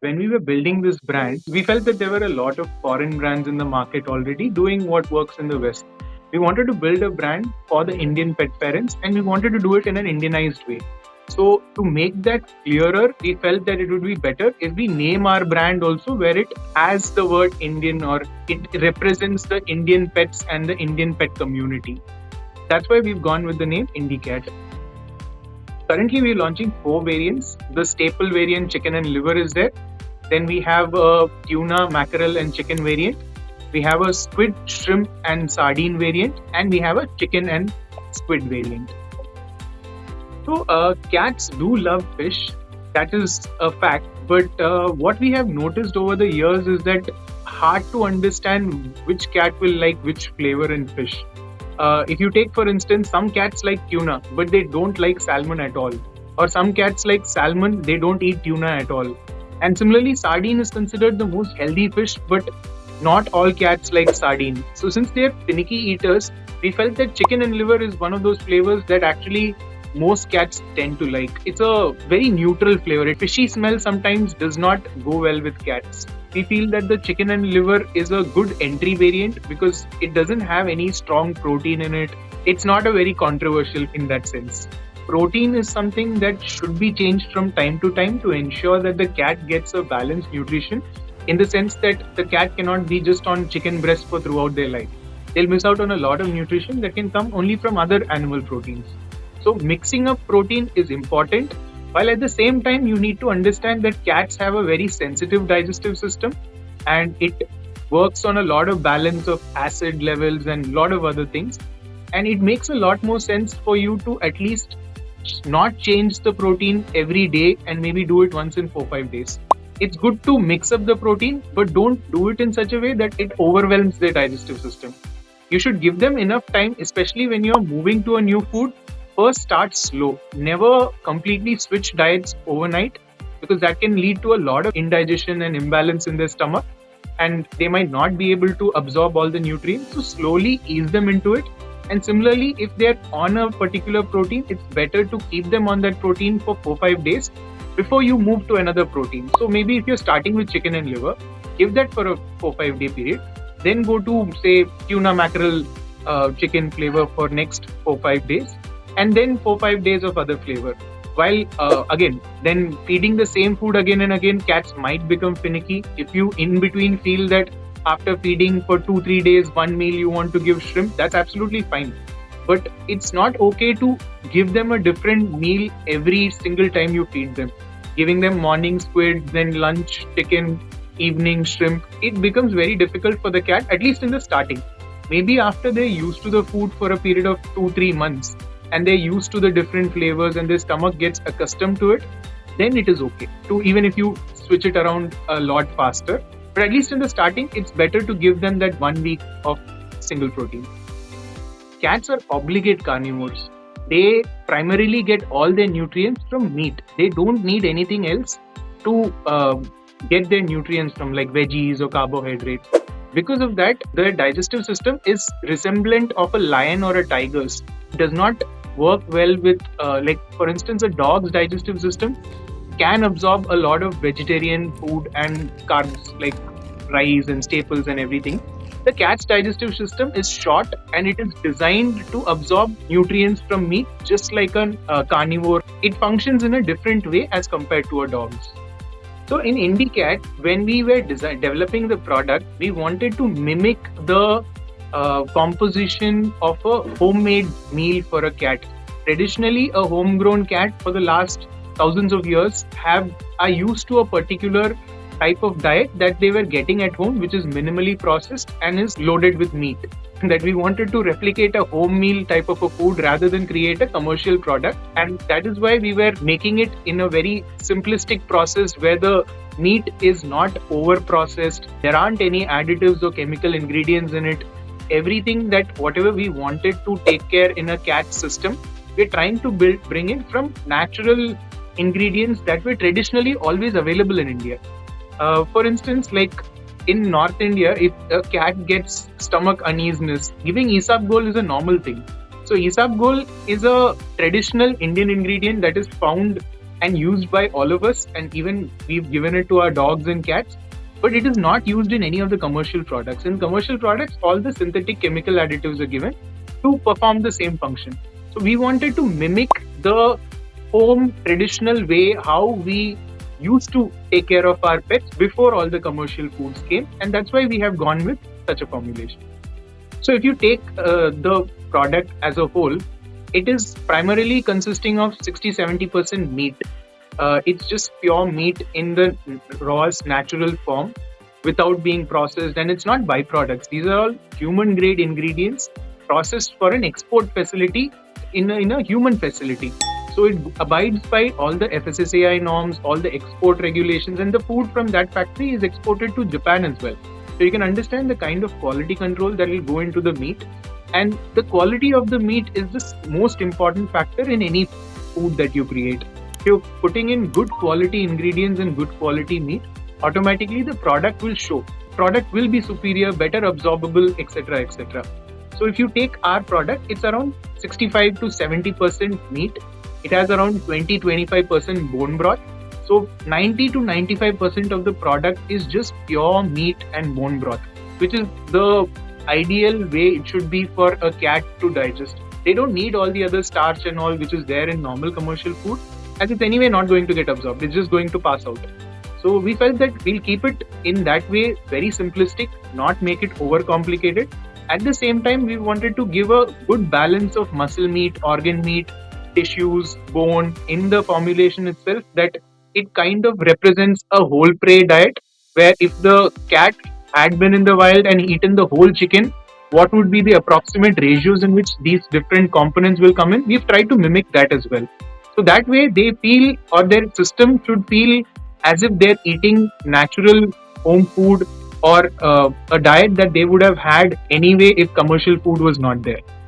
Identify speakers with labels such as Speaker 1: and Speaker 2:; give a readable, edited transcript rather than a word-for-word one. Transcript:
Speaker 1: when we were building this brand, we felt that there were a lot of foreign brands in the market already doing what works in the West. We wanted to build a brand for the Indian pet parents and we wanted to do it in an Indianized way. So, to make that clearer, we felt that it would be better if we name our brand also where it has the word Indian or it represents the Indian pets and the Indian pet community. That's why we've gone with the name IndiCat. Currently, we're launching 4 variants. The staple variant, chicken and liver, is there. Then we have a tuna, mackerel, and chicken variant. We have a squid, shrimp, and sardine variant. And we have a chicken and squid variant. So, cats do love fish. That is a fact. But what we have noticed over the years is that hard to understand which cat will like which flavor in fish. If you take, for instance, some cats like tuna, but they don't like salmon at all. Or some cats like salmon, they don't eat tuna at all. And similarly, sardine is considered the most healthy fish, but not all cats like sardine. So since they are finicky eaters, we felt that chicken and liver is one of those flavors that actually most cats tend to like. It's a very neutral flavor. A fishy smell sometimes does not go well with cats. We feel that the chicken and liver is a good entry variant because it doesn't have any strong protein in it. It's not a very controversial in that sense. Protein is something that should be changed from time to time to ensure that the cat gets a balanced nutrition, in the sense that the cat cannot be just on chicken breast for throughout their life. They'll miss out on a lot of nutrition that can come only from other animal proteins. So mixing up protein is important, while at the same time you need to understand that cats have a very sensitive digestive system and it works on a lot of balance of acid levels and a lot of other things. And it makes a lot more sense for you to at least not change the protein every day and maybe do it once in 4-5 days. It's good to mix up the protein, but don't do it in such a way that it overwhelms their digestive system. You should give them enough time, especially when you're moving to a new food. First, start slow. Never completely switch diets overnight because that can lead to a lot of indigestion and imbalance in their stomach, and they might not be able to absorb all the nutrients. So slowly ease them into it. And similarly, if they're on a particular protein, it's better to keep them on that protein for 4-5 days before you move to another protein. So maybe if you're starting with chicken and liver, give that for a 4-5 day period. Then go to, say, tuna, mackerel, chicken flavor for next 4-5 days. And then 4-5 days of other flavor. While again, then feeding the same food again and again, cats might become finicky. If you in between feel that after feeding for 2-3 days, one meal you want to give shrimp, that's absolutely fine. But it's not okay to give them a different meal every single time you feed them. Giving them morning squid, then lunch chicken, evening shrimp, it becomes very difficult for the cat, at least in the starting. Maybe after they're used to the food for a period of 2-3 months, and they're used to the different flavors and their stomach gets accustomed to it, then it is okay to, even if you switch it around a lot faster. But at least in the starting, it's better to give them that 1 week of single protein. Cats are obligate carnivores. They primarily get all their nutrients from meat. They don't need anything else to get their nutrients from, like veggies or carbohydrates. Because of that, their digestive system is resemblant of a lion or a tiger's. It does not work well with, like for instance, a dog's digestive system can absorb a lot of vegetarian food and carbs like rice and staples and everything. The cat's digestive system is short and it is designed to absorb nutrients from meat just like a carnivore. It functions in a different way as compared to a dog's. So in IndiCat, when we were developing the product, we wanted to mimic the composition of a homemade meal for a cat. Traditionally, a homegrown cat for the last thousands of years are used to a particular type of diet that they were getting at home, which is minimally processed and is loaded with meat. That we wanted to replicate a home meal type of a food rather than create a commercial product. And that is why we were making it in a very simplistic process where the meat is not over processed. There aren't any additives or chemical ingredients in it. Everything that whatever we wanted to take care in a cat system, we're trying to bring it from natural ingredients that were traditionally always available in India. For instance, like in North India, if a cat gets stomach uneasiness, giving isabgol is a normal thing. So isabgol is a traditional Indian ingredient that is found and used by all of us, and even we've given it to our dogs and cats, but it is not used in any of the commercial products. In commercial products, all the synthetic chemical additives are given to perform the same function. So we wanted to mimic the home traditional way how we used to take care of our pets before all the commercial foods came, and that's why we have gone with such a formulation. So if you take the product as a whole, it is primarily consisting of 60-70% meat. It's just pure meat in the rawest natural form without being processed, and it's not byproducts. These are all human grade ingredients processed for an export facility in a human facility. So it abides by all the FSSAI norms, all the export regulations, and the food from that factory is exported to Japan as well. So you can understand the kind of quality control that will go into the meat. And the quality of the meat is the most important factor in any food that you create. If you're putting in good quality ingredients and good quality meat, automatically the product will show. Product will be superior, better absorbable, etc. etc. So if you take our product, it's around 65 to 70% meat. It has around 20-25% bone broth. So 90 to 95% of the product is just pure meat and bone broth, which is the ideal way it should be for a cat to digest. They don't need all the other starch and all which is there in normal commercial food, as it's anyway not going to get absorbed. It's just going to pass out. So we felt that we'll keep it in that way, very simplistic, not make it overcomplicated. At the same time, we wanted to give a good balance of muscle meat, organ meat, tissues, bone in the formulation itself, that it kind of represents a whole prey diet, where if the cat had been in the wild and eaten the whole chicken, what would be the approximate ratios in which these different components will come in? We've tried to mimic that as well. So that way they feel, or their system should feel as if they're eating natural home food, or a diet that they would have had anyway if commercial food was not there.